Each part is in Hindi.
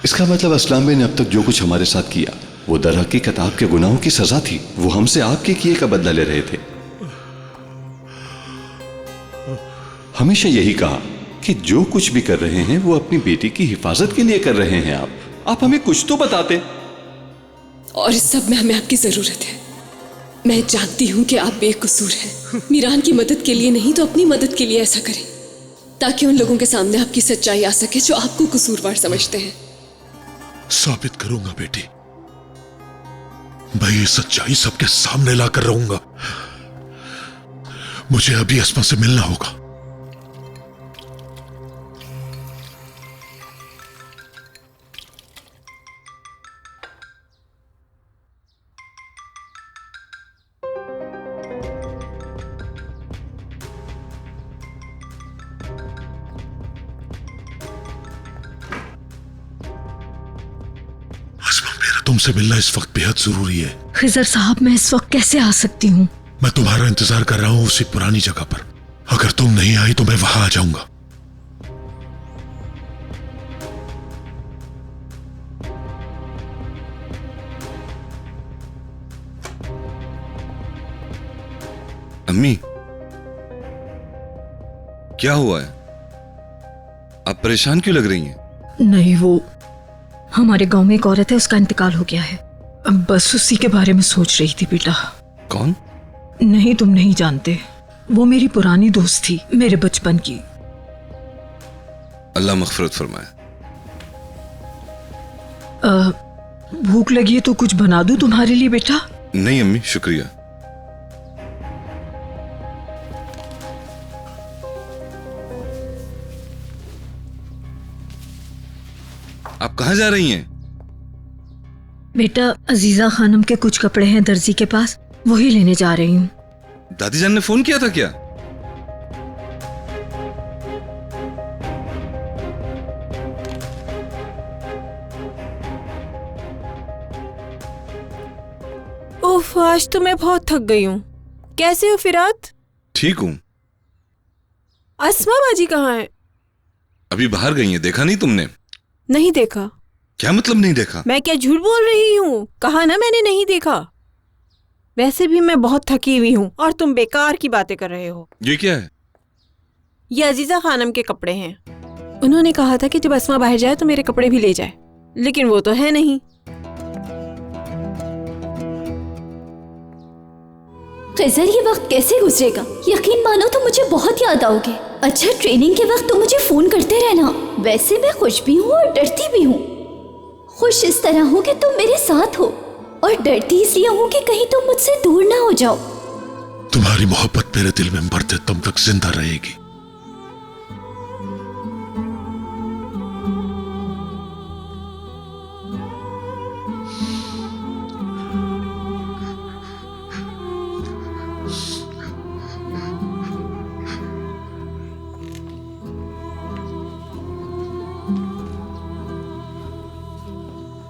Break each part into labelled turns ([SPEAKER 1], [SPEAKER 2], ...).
[SPEAKER 1] इसका मतलब असलाम भाई ने अब तक जो कुछ हमारे साथ किया वो दर हकीकत आपके गुनाहों की सजा थी। वो हमसे आपके किए का बदला ले रहे थे। हमेशा यही कहा कि जो कुछ भी कर रहे हैं वो अपनी बेटी की हिफाजत के लिए कर रहे हैं। आप हमें कुछ तो बताते।
[SPEAKER 2] और इस सब में हमें आपकी जरूरत है। मैं जानती हूं कि आप बेकसूर हैं। मीरान की मदद के लिए नहीं तो अपनी मदद के लिए ऐसा करें, ताकि उन लोगों के सामने आपकी सच्चाई आ सके जो आपको कसूरवार समझते हैं।
[SPEAKER 3] साबित करूंगा बेटी, मैं ये सच्चाई सबके सामने लाकर रहूंगा। मुझे अभी अस्मा से मिलना होगा। तुमसे मिलना इस वक्त बेहद जरूरी है।
[SPEAKER 4] खिजर साहब, मैं इस वक्त कैसे आ सकती हूँ?
[SPEAKER 3] मैं तुम्हारा इंतजार कर रहा हूँ उसी पुरानी जगह पर। अगर तुम नहीं आई तो मैं वहां आ जाऊंगा।
[SPEAKER 5] अम्मी, क्या हुआ है? आप परेशान क्यों लग रही हैं?
[SPEAKER 4] नहीं, वो हमारे गांव में एक औरत है, उसका इंतकाल हो गया है। अब बस उसी के बारे में सोच रही थी बेटा।
[SPEAKER 5] कौन?
[SPEAKER 4] नहीं, तुम नहीं जानते। वो मेरी पुरानी दोस्त थी, मेरे बचपन की।
[SPEAKER 5] अल्लाह मग़फ़िरत फरमाए।
[SPEAKER 4] भूख लगी है तो कुछ बना दूं तुम्हारे लिए बेटा?
[SPEAKER 5] नहीं अम्मी, शुक्रिया। आप कहाँ जा रही हैं?
[SPEAKER 4] बेटा, अजीजा खानम के कुछ कपड़े हैं दर्जी के पास, वही लेने जा रही हूँ।
[SPEAKER 5] दादी जान ने फोन किया था क्या?
[SPEAKER 6] उफ, आज तो मैं बहुत थक गई हूँ। कैसे हो फिरात?
[SPEAKER 5] ठीक हूँ।
[SPEAKER 6] अस्मा बाजी कहाँ है?
[SPEAKER 5] अभी बाहर गई हैं, देखा नहीं तुमने?
[SPEAKER 6] नहीं देखा।
[SPEAKER 5] क्या मतलब नहीं देखा?
[SPEAKER 6] मैं क्या झूठ बोल रही हूँ? कहा ना मैंने नहीं देखा। वैसे भी मैं बहुत थकी हुई हूँ और तुम बेकार की बातें कर रहे हो।
[SPEAKER 5] ये क्या है?
[SPEAKER 6] ये अजीजा खानम के कपड़े हैं। उन्होंने कहा था कि जब अस्मा बाहर जाए तो मेरे कपड़े भी ले जाए, लेकिन वो तो है नहीं।
[SPEAKER 7] खिजर, ये वक्त कैसे गुजरेगा? यकीन मानो तो मुझे बहुत याद आओगे। अच्छा, ट्रेनिंग के वक्त तो मुझे फोन करते रहना। वैसे मैं खुश भी हूँ और डरती भी हूँ। खुश इस तरह हूँ कि तुम मेरे साथ हो, और डरती इसलिए हूँ कि कहीं तुम मुझसे दूर ना हो जाओ।
[SPEAKER 3] तुम्हारी मोहब्बत मेरे दिल में मरते दम तक जिंदा रहेगी।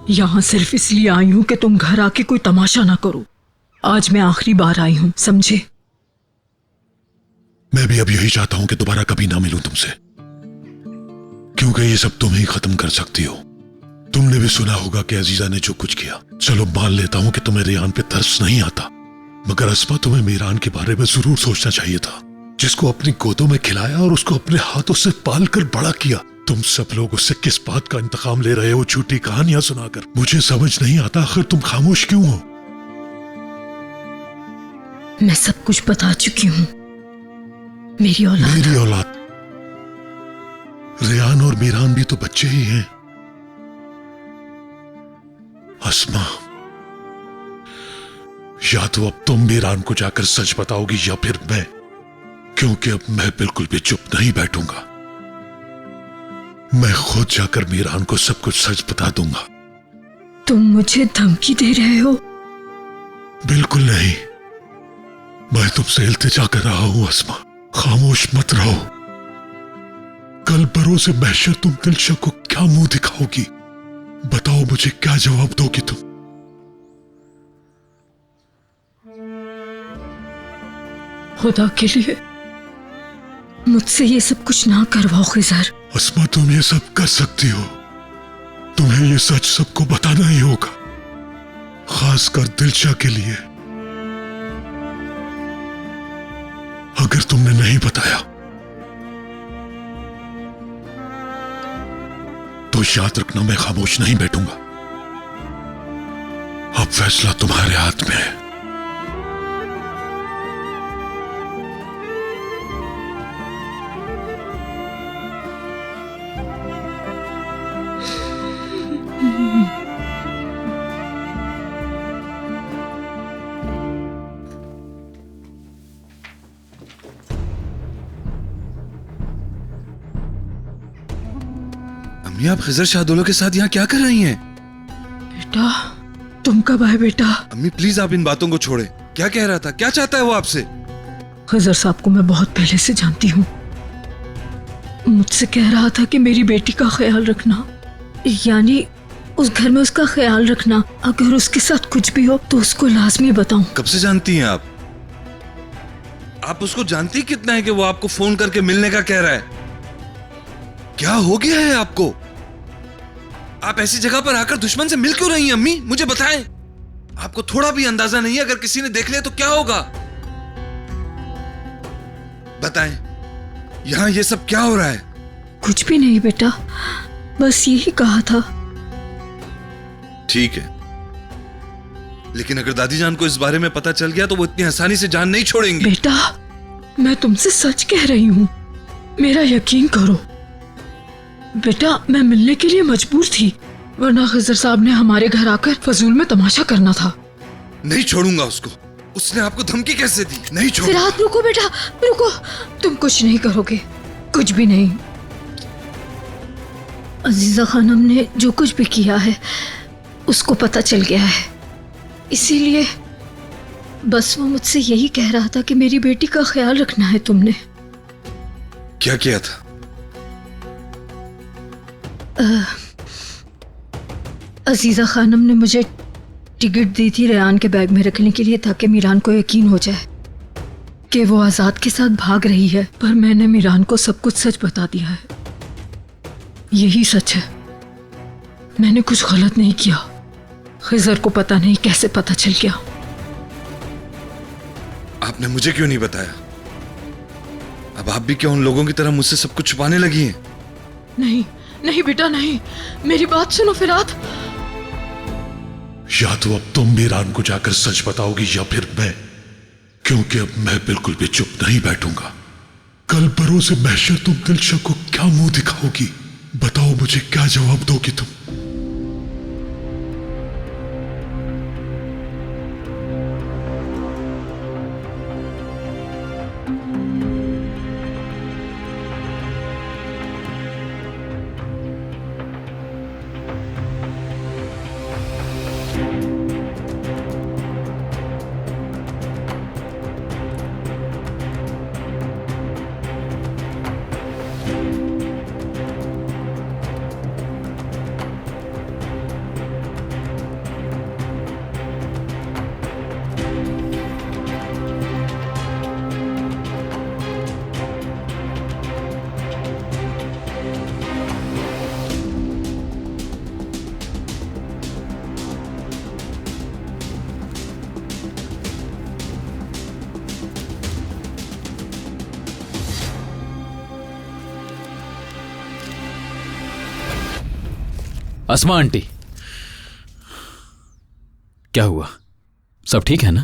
[SPEAKER 4] यहाँ सिर्फ इसलिए आई हूँ कि तुम घर आके कोई तमाशा ना करो। आज मैं आखिरी बार आई हूँ, समझे?
[SPEAKER 3] मैं भी अब यही चाहता हूँ कि दोबारा कभी ना मिलूं तुमसे, क्योंकि ये सब तुम ही खत्म कर सकती हो। तुमने भी सुना होगा कि अजीजा ने जो कुछ किया। चलो मान लेता हूँ कि तुम्हें रेहान पे तरस नहीं आता, मगर अस्मा, तुम्हें मीरान के बारे में जरूर सोचना चाहिए था, जिसको अपनी गोदों में खिलाया और उसको अपने हाथों से पाल कर बड़ा किया। तुम सब लोग उससे किस बात का इंतकाम ले रहे हो, झूठी कहानियां सुनाकर? मुझे समझ नहीं आता आखिर तुम खामोश क्यों हो?
[SPEAKER 4] मैं सब कुछ बता चुकी हूँ। मेरी औलाद
[SPEAKER 3] रेहान और मीरान भी तो बच्चे ही हैं। अस्मा, या तो अब तुम मीरान को जाकर सच बताओगी या फिर मैं, क्योंकि अब मैं बिल्कुल भी चुप नहीं बैठूंगा। मैं खुद जाकर मीरान को सब कुछ सच बता दूंगा।
[SPEAKER 4] तुम मुझे धमकी दे रहे हो?
[SPEAKER 3] बिल्कुल नहीं, मैं तुमसे इल्तिजा कर रहा हूं अस्मा, खामोश मत रहो। कल बरोज़ महशर तुम दिलशा को क्या मुंह दिखाओगी? बताओ मुझे, क्या जवाब दोगी तुम?
[SPEAKER 4] खुदा के लिए मुझसे ये सब कुछ ना करवाओ खिजर।
[SPEAKER 3] अस्मा, तुम ये सब कर सकती हो, तुम्हें ये सच सबको बताना ही होगा, खासकर दिलशा के लिए। अगर तुमने नहीं बताया तो याद रखना, मैं खामोश नहीं बैठूंगा। अब फैसला तुम्हारे हाथ में है।
[SPEAKER 5] अम्मी, आप खिजर शाहदोलो के साथ यहाँ क्या कर रही हैं?
[SPEAKER 4] बेटा, तुम कब आए बेटा?
[SPEAKER 5] अम्मी प्लीज आप इन बातों को छोड़े। क्या कह रहा था? क्या चाहता है वो आपसे?
[SPEAKER 4] खजर साहब को मैं बहुत पहले से जानती हूँ। मुझसे कह रहा था कि मेरी बेटी का ख्याल रखना, यानी उस घर में उसका ख्याल रखना। अगर उसके साथ कुछ भी हो तो उसको लाजमी बताऊं।
[SPEAKER 5] कब से जानती हैं आप? आप उसको जानती कितना है कि वो आपको फोन करके मिलने का कह रहा है? क्या हो गया है आपको? आप ऐसी जगह पर आकर दुश्मन से मिल क्यों रही हैं अम्मी? मुझे बताएं। आपको थोड़ा भी अंदाजा नहीं है, अगर किसी ने देख लिया तो क्या होगा? बताएं, यहां ये सब क्या हो रहा है?
[SPEAKER 4] कुछ भी नहीं बेटा, बस यही कहा था।
[SPEAKER 5] ठीक है, लेकिन अगर दादी जान को इस बारे में पता चल गया तो वो इतनी आसानी से जान नहीं छोड़ेंगी।
[SPEAKER 4] बेटा, मैं तुमसे सच कह रही हूँ, मेरा यकीन करो। बेटा, मैं मिलने के लिए मजबूर थी, वरना खिजर साहब ने हमारे घर आकर फजूल में तमाशा करना था।
[SPEAKER 5] नहीं छोड़ूंगा उसको। उसने आपको धमकी कैसे दी? नहीं छोड़ूंगा।
[SPEAKER 4] फिरात, रुको बेटा, रुको। तुम कुछ नहीं करोगे, कुछ भी नहीं। अजीजा खानम ने जो कुछ भी किया है उसको पता चल गया है, इसीलिए बस वो मुझसे यही कह रहा था कि मेरी बेटी का ख्याल रखना है तुमने।
[SPEAKER 5] क्या किया था?
[SPEAKER 4] अजीजा खानम ने मुझे टिकट दी थी रेहान के बैग में रखने के लिए, ताकि मीरान को यकीन हो जाए कि वो आजाद के साथ भाग रही है। पर मैंने मीरान को सब कुछ सच बता दिया है। यही सच है, मैंने कुछ गलत नहीं किया। खिजर को पता नहीं कैसे पता चल गया।
[SPEAKER 5] आपने मुझे क्यों नहीं बताया? अब आप भी क्या उन लोगों की तरह मुझसे सब कुछ छुपाने लगी हैं?
[SPEAKER 4] नहीं नहीं बेटा, नहीं, मेरी बात सुनो फिरात।
[SPEAKER 3] या तो अब तुम मीरान को जाकर सच बताओगी या फिर मैं, क्योंकि अब मैं बिल्कुल भी चुप नहीं बैठूंगा। कल बरोज़ महशर तुम दिलशा को क्या मुंह दिखाओगी? बताओ मुझे, क्या जवाब दोगी तुम?
[SPEAKER 8] अस्मा आंटी, क्या हुआ? सब ठीक है ना?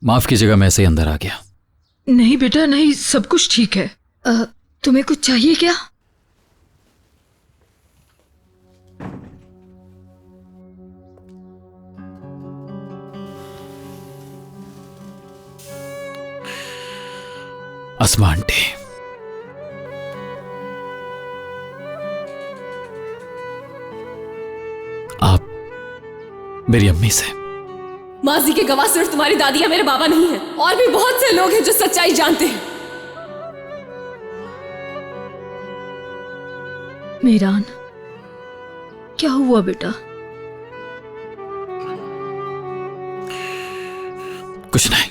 [SPEAKER 8] माफ कीजिएगा, मैं ऐसे ही अंदर आ गया।
[SPEAKER 4] नहीं बेटा नहीं, सब कुछ ठीक है। तुम्हें कुछ चाहिए क्या?
[SPEAKER 8] अस्मा आंटी, आप मेरी अम्मी से।
[SPEAKER 2] माजी के गवाह सिर्फ तुम्हारी दादी या मेरे बाबा नहीं है, और भी बहुत से लोग हैं जो सच्चाई जानते हैं।
[SPEAKER 4] मीरान, क्या हुआ बेटा?
[SPEAKER 8] कुछ नहीं।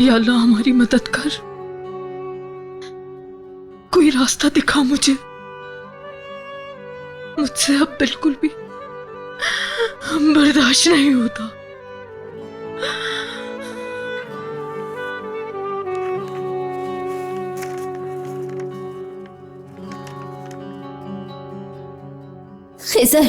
[SPEAKER 4] या अल्लाह हमारी मदद कर, कोई रास्ता दिखा मुझे। मुझसे अब बिल्कुल भी बर्दाश्त नहीं होता।
[SPEAKER 7] खिजर,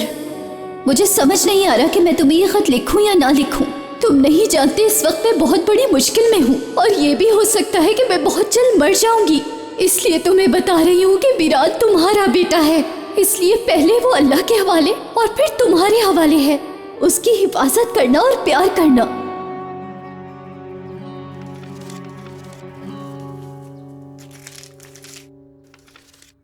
[SPEAKER 7] मुझे समझ नहीं आ रहा कि मैं तुम्हें ये खत लिखूं या ना लिखूं। तुम नहीं जानते इस वक्त मैं बहुत बड़ी मुश्किल में हूँ और ये भी हो सकता है कि मैं बहुत जल्द मर जाऊंगी। इसलिए तुम्हें बता रही हूँ कि मीरान तुम्हारा बेटा है, इसलिए पहले वो अल्लाह के हवाले और फिर तुम्हारे हवाले है। उसकी हिफाजत करना और प्यार करना।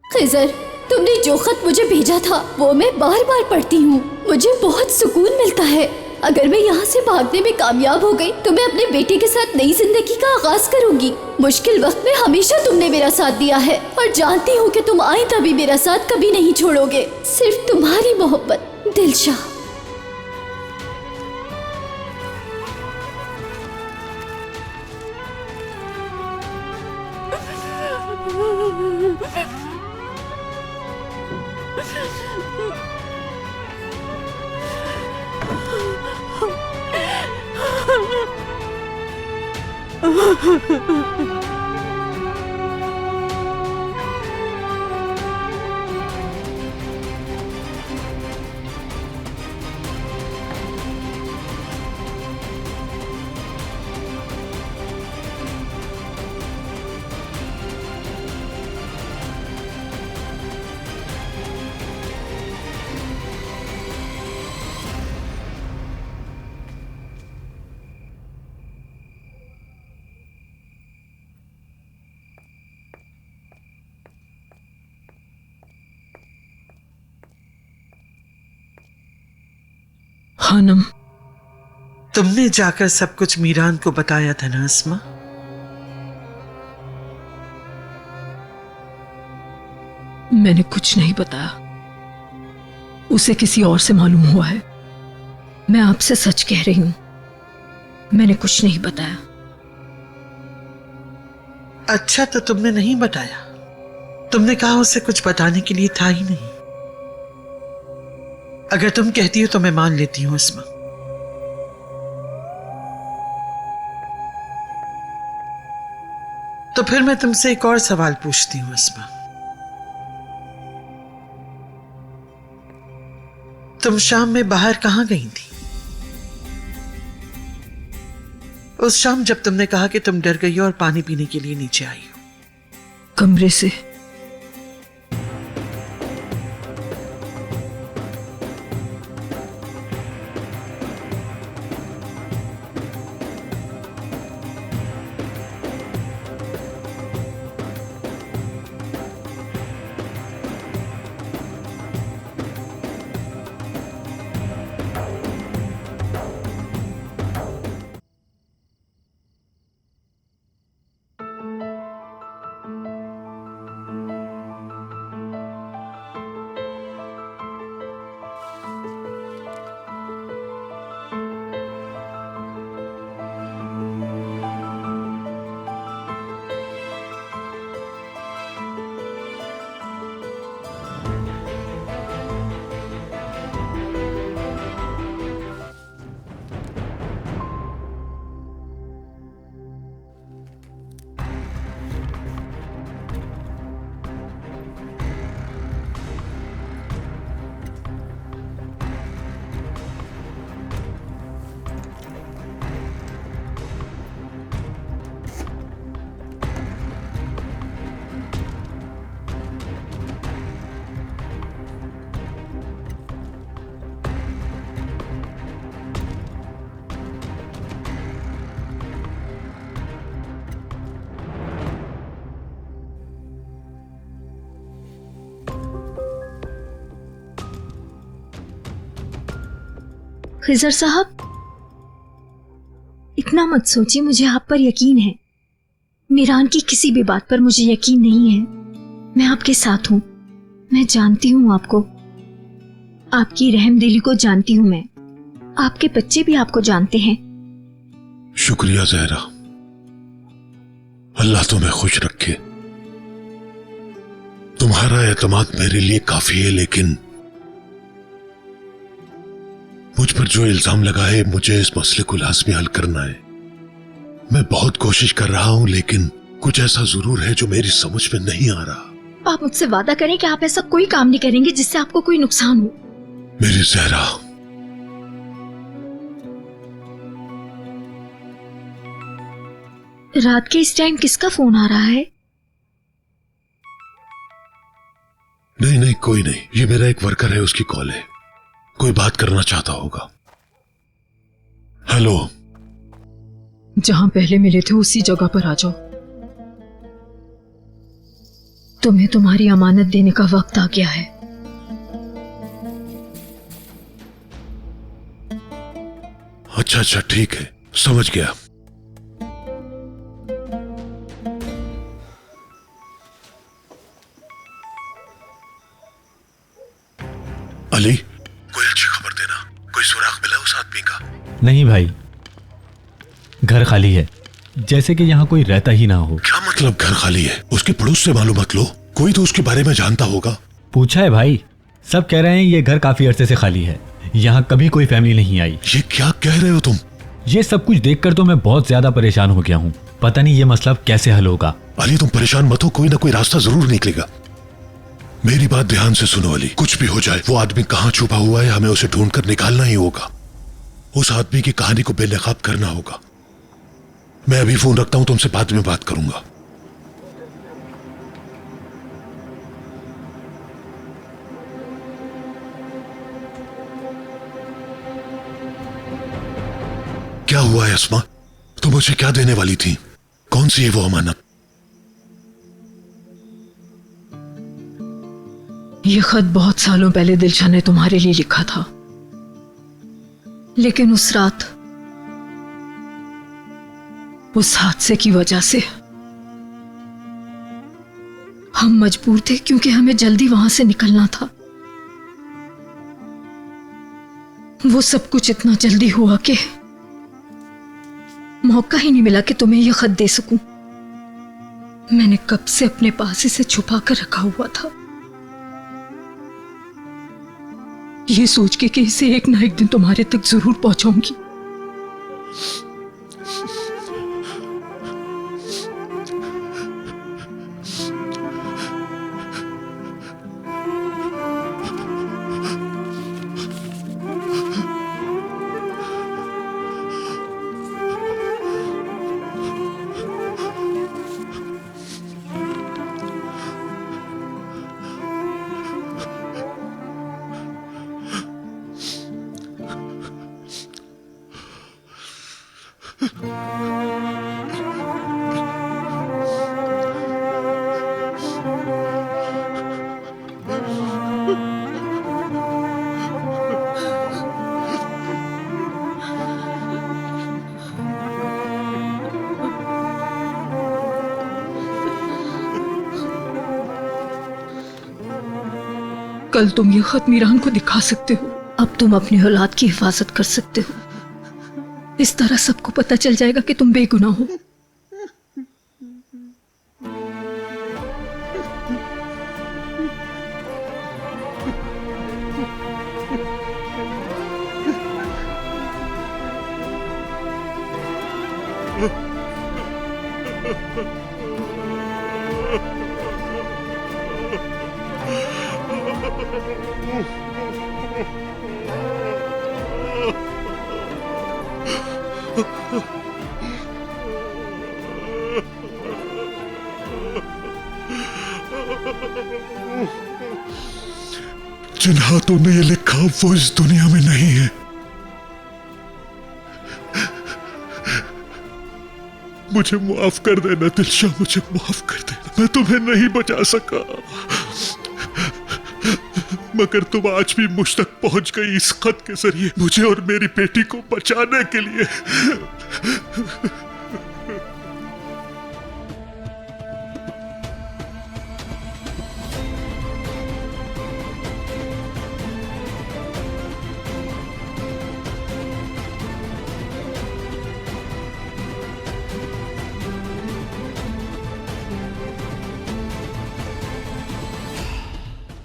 [SPEAKER 7] खिजर, तुमने जो खत मुझे भेजा था वो मैं बार बार पढ़ती हूँ, मुझे बहुत सुकून मिलता है। अगर मैं यहाँ से भागने में कामयाब हो गई तो मैं अपने बेटे के साथ नई जिंदगी का आगाज करूंगी। मुश्किल वक्त में हमेशा तुमने मेरा साथ दिया है और जानती हूँ कि तुम आइंदा भी मेरा साथ कभी नहीं छोड़ोगे। सिर्फ तुम्हारी मोहब्बत, दिलशाह।
[SPEAKER 4] खानम,
[SPEAKER 9] तुमने जाकर सब कुछ मीरान को बताया था ना अस्मा?
[SPEAKER 4] मैंने कुछ नहीं बताया, उसे किसी और से मालूम हुआ है। मैं आपसे सच कह रही हूं, मैंने कुछ नहीं बताया।
[SPEAKER 9] अच्छा, तो तुमने नहीं बताया? तुमने कहा उसे कुछ बताने के लिए था ही नहीं। अगर तुम कहती हो तो मैं मान लेती हूं अस्मा। तो फिर मैं तुमसे एक और सवाल पूछती हूं अस्मा। तुम शाम में बाहर कहां गई थी? उस शाम जब तुमने कहा कि तुम डर गई और पानी पीने के लिए नीचे आई हो।
[SPEAKER 4] कमरे से। खिजर साहब, इतना मत सोचिए, मुझे आप पर यकीन है। मीरान की किसी भी बात पर मुझे यकीन नहीं है। मैं आपके साथ हूं, मैं जानती हूं आपको, आपकी रहमदिली को जानती हूं मैं। आपके बच्चे भी आपको जानते हैं।
[SPEAKER 3] शुक्रिया जहरा, अल्लाह तुम्हें खुश रखे। तुम्हारा एतमाद मेरे लिए काफी है, लेकिन मुझ पर जो इल्जाम लगा है, मुझे इस मसले को लाजमी हल करना है। मैं बहुत कोशिश कर रहा हूं, लेकिन कुछ ऐसा जरूर है जो मेरी समझ में नहीं आ रहा।
[SPEAKER 4] आप मुझसे वादा करें कि आप ऐसा कोई काम नहीं करेंगे जिससे आपको कोई नुकसान हो।
[SPEAKER 3] मेरी जहरा,
[SPEAKER 4] रात के इस टाइम किसका फोन आ रहा है?
[SPEAKER 3] नहीं नहीं, कोई नहीं, ये मेरा एक वर्कर है, उसकी कॉल है। कोई बात करना चाहता होगा। हेलो।
[SPEAKER 4] जहां पहले मिले थे उसी जगह पर आ जाओ। तुम्हें तुम्हारी अमानत देने का वक्त आ गया है।
[SPEAKER 3] अच्छा अच्छा, ठीक है, समझ गया। अली, कोई अच्छी खबर देना। कोई सुराग मिला उस आदमी का?
[SPEAKER 10] नहीं भाई, घर खाली है, जैसे कि यहाँ कोई रहता ही ना हो।
[SPEAKER 3] क्या मतलब घर खाली है? उसके पड़ोस से मालूमात लो, कोई तो उसके बारे में जानता होगा।
[SPEAKER 10] पूछा है भाई, सब कह रहे हैं ये घर काफी अरसे से खाली है, यहाँ कभी कोई फैमिली नहीं आई।
[SPEAKER 3] ये क्या कह रहे हो तुम?
[SPEAKER 10] ये सब कुछ देखकर तो मैं बहुत ज्यादा परेशान हो गया हूँ। पता नहीं ये मसला कैसे हल होगा।
[SPEAKER 3] अली तुम परेशान मत हो, कोई ना कोई रास्ता जरूर निकलेगा। मेरी बात ध्यान से सुनो अली, कुछ भी हो जाए, वो आदमी कहाँ छुपा हुआ है, हमें उसे ढूंढ कर निकालना ही होगा। उस आदमी की कहानी को बेनकाब करना होगा। मैं अभी फोन रखता हूं, तुमसे बाद में बात करूंगा। क्या हुआ है अस्मा? तुम मुझे क्या देने वाली थी? कौन सी है वो अमानत?
[SPEAKER 4] ये खत बहुत सालों पहले दिलशा ने तुम्हारे लिए लिखा था, लेकिन उस रात उस हादसे की वजह से हम मजबूर थे, क्योंकि हमें जल्दी वहां से निकलना था। वो सब कुछ इतना जल्दी हुआ कि मौका ही नहीं मिला कि तुम्हें यह खत दे सकूं। मैंने कब से अपने पास इसे छुपा कर रखा हुआ था, ये सोच के कि इसे एक ना एक दिन तुम्हारे तक जरूर पहुंचाऊंगी। कल तुम ये खत मीरान को दिखा सकते हो। अब तुम अपनी औलाद की हिफाजत कर सकते हो। इस तरह सबको पता चल जाएगा कि तुम बेगुनाह हो।
[SPEAKER 3] जिन हाथों ने ये लिखा वो इस दुनिया में नहीं है। मुझे माफ कर देना दिलशा, मुझे माफ कर देना। मैं तुम्हें नहीं बचा सका, मगर तुम आज भी मुझ तक पहुंच गई इस खत के जरिए, मुझे और मेरी बेटी को बचाने के लिए।